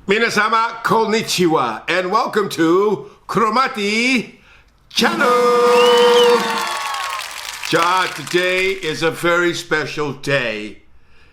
Minasama konnichiwa and welcome to Cromartie channel. Today is a very special day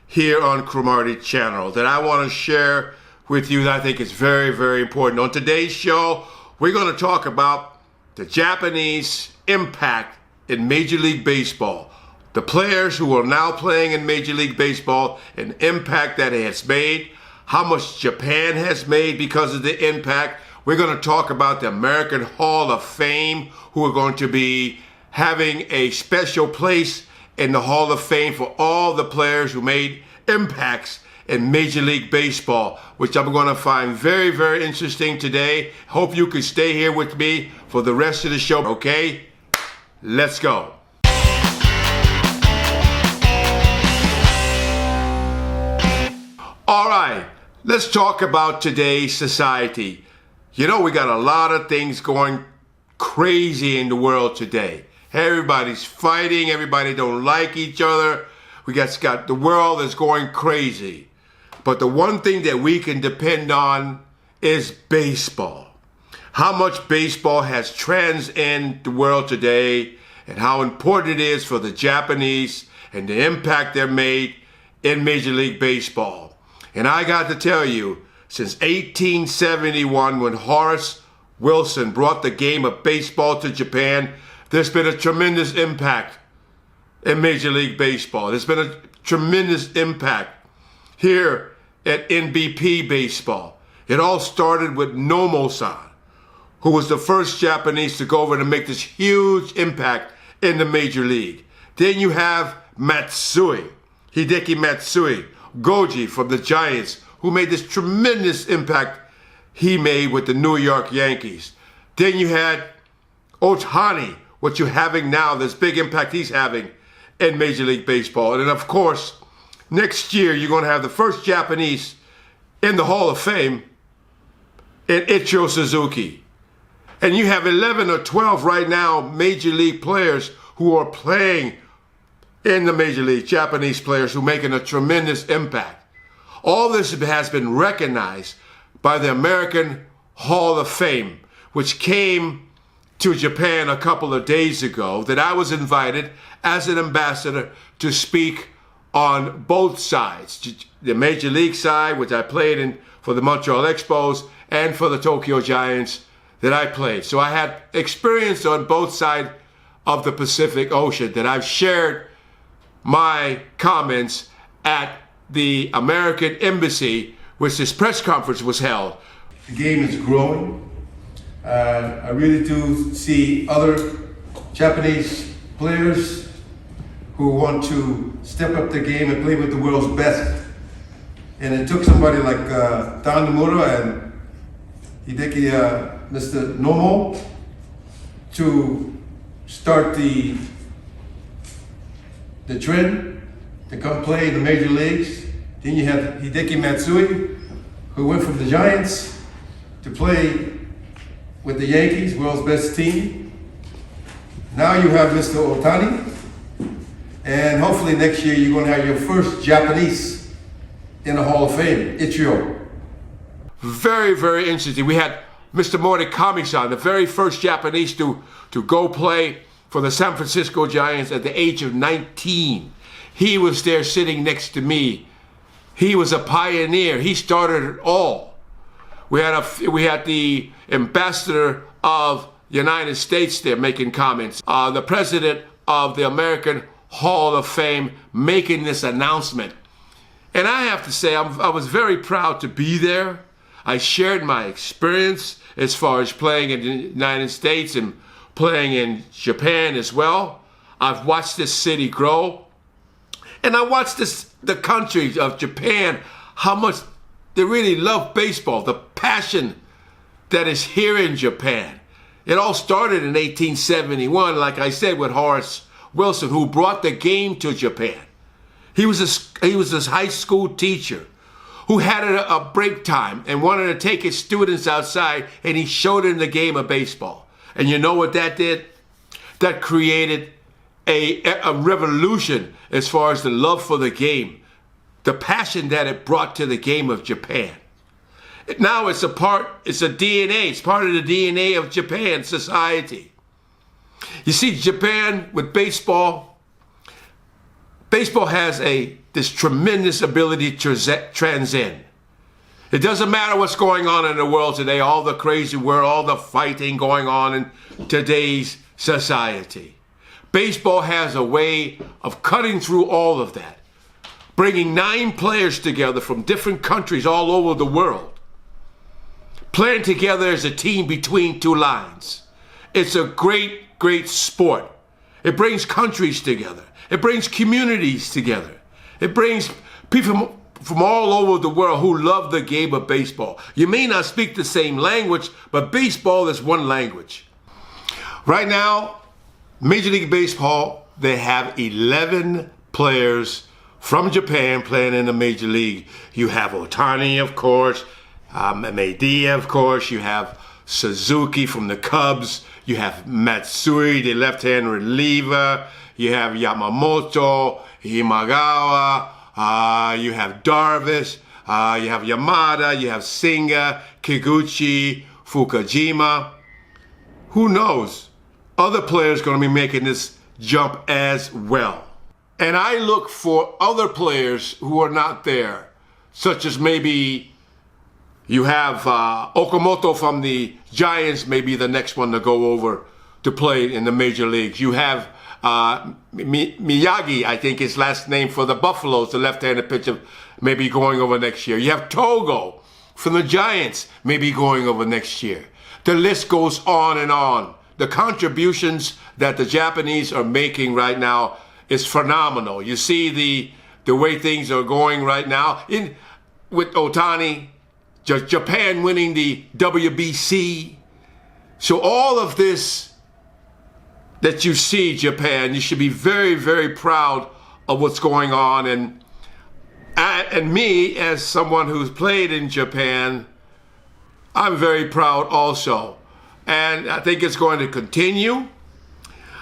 here on Cromartie channel that I want to share with you that I think is very, very important. On today's show, we're going to talk about the Japanese impact in Major League Baseball. The players who are now playing in Major League Baseball, an impact that it has made, how much Japan has made because of the impact. We're going to talk about the American Hall of Fame, who are going to be having a special place in the Hall of Fame for all the players who made impacts in Major League Baseball, which I'm going to find very, very interesting today. Hope you can stay here with me for the rest of the show, okay? Let's go. All right. Let's talk about today's society. You know, we got a lot of things going crazy in the world today. Everybody's fighting. Everybody don't like each other. We got the world is going crazy. But the one thing that we can depend on is baseball. How much baseball has transcended the world today and how important it is for the Japanese and the impact they've made in Major League Baseball. And I got to tell you, since 1871, when Horace Wilson brought the game of baseball to Japan, there's been a tremendous impact in Major League Baseball. There's been a tremendous impact here at NBP Baseball. It all started with Nomo-san, who was the first Japanese to go over and make this huge impact in the Major League. Then you have Matsui, Hideki Matsui, Goji from the Giants, who made this tremendous impact he made with the New York Yankees. Then you had Ohtani, what you're having now, this big impact he's having in Major League Baseball. And then, of course, next year you're going to have the first Japanese in the Hall of Fame in Ichiro Suzuki. And you have 11 or 12 right now Major League players who are playing in the Major League, Japanese players who are making a tremendous impact. All this has been recognized by the American Hall of Fame, which came to Japan a couple of days ago, that I was invited as an ambassador to speak on both sides. The Major League side, which I played in for the Montreal Expos, and for the Tokyo Giants that I played. So I had experience on both sides of the Pacific Ocean that I've shared my comments at the American Embassy, which this press conference was held. The game is growing. I really do see other Japanese players who want to step up their game and play with the world's best. And it took somebody like Dan Nomura and Hideki, Mr. Nomo, to start the trend to come play in the major leagues. Then you have Hideki Matsui, who went from the Giants to play with the Yankees, world's best team. Now you have Mr. Ohtani, and hopefully next year you're going to have your first Japanese in the Hall of Fame, Ichiro. Very, very interesting. We had Mr. Murakami-san, the very first Japanese to go play for the San Francisco Giants at the age of 19. He was there sitting next to me. He was a pioneer. He started it all. We had the ambassador of the United States there making comments. The president of the American Hall of Fame making this announcement. And I have to say, I was very proud to be there. I shared my experience as far as playing in the United States and playing in Japan as well. I've watched this city grow. And I watched the country of Japan, how much they really love baseball, the passion that is here in Japan. It all started in 1871, like I said, with Horace Wilson, who brought the game to Japan. He was this high school teacher who had a break time and wanted to take his students outside, and he showed them the game of baseball. And you know what that did? That created a revolution as far as the love for the game, the passion that it brought to the game of Japan. Now it's a DNA. It's part of the DNA of Japan society. You see, Japan with baseball has this tremendous ability to transcend. It doesn't matter what's going on in the world today, all the crazy world, all the fighting going on in today's society. Baseball has a way of cutting through all of that, bringing 9 players together from different countries all over the world, playing together as a team between 2 lines. It's a great, great sport. It brings countries together. It brings communities together. It brings people from all over the world who love the game of baseball. You may not speak the same language, but baseball is one language. Right now, Major League Baseball, they have 11 players from Japan playing in the Major League. You have Ohtani, of course, Maeda, of course. You have Suzuki from the Cubs. You have Matsui, the left-hand reliever. You have Yamamoto, Himagawa. You have Darvish. You have Yamada. You have Senga, Kikuchi, Fukujima. Who knows? Other players are going to be making this jump as well. And I look for other players who are not there, such as maybe you have Okamoto from the Giants, maybe the next one to go over to play in the major leagues. You have Miyagi, I think his last name, for the Buffaloes, the left-handed pitcher, maybe going over next year. You have Togo from the Giants, maybe going over next year. The list goes on and on. The contributions that the Japanese are making right now is phenomenal. You see the way things are going right now with Ohtani, Japan winning the WBC. So all of this that you see, Japan, you should be very, very proud of what's going on. And me, as someone who's played in Japan, I'm very proud also. And I think it's going to continue.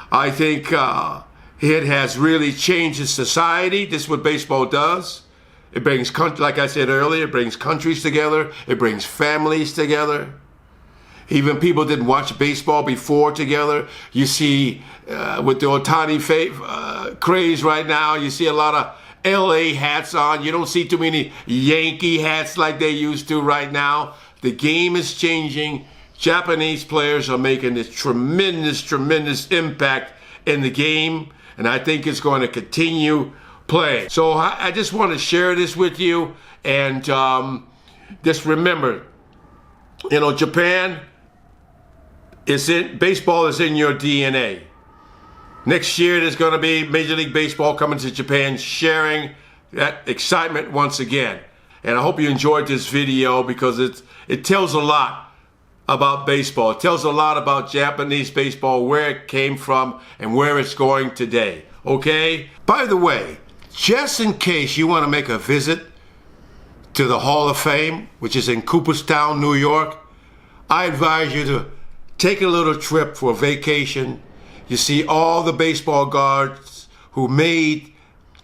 I think it has really changed the society. This is what baseball does. It brings, like I said earlier, it brings countries together. It brings families together. Even people didn't watch baseball before together. You see, with the Ohtani craze right now, you see a lot of LA hats on. You don't see too many Yankee hats like they used to right now. The game is changing. Japanese players are making this tremendous, tremendous impact in the game, and I think it's going to continue playing. So I just want to share this with you, and just remember, you know, Japan baseball is in your DNA. Next year, there's going to be Major League Baseball coming to Japan, sharing that excitement once again. And I hope you enjoyed this video because it tells a lot about baseball. It tells a lot about Japanese baseball, where it came from and where it's going today. Okay? By the way, just in case you want to make a visit to the Hall of Fame, which is in Cooperstown, New York, I advise you to take a little trip for a vacation. You see all the baseball guards who made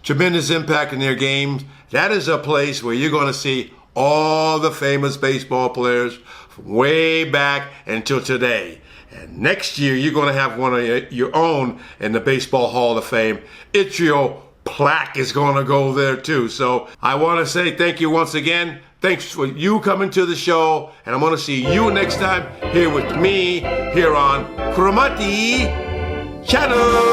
tremendous impact in their games. That is a place where you're going to see all the famous baseball players from way back until today. And next year, you're going to have one of your own in the Baseball Hall of Fame. Itrio plaque is going to go there too. So I want to say thank you once again. Thanks for you coming to the show. And I'm going to see you next time here with me here on Cromartie Channel.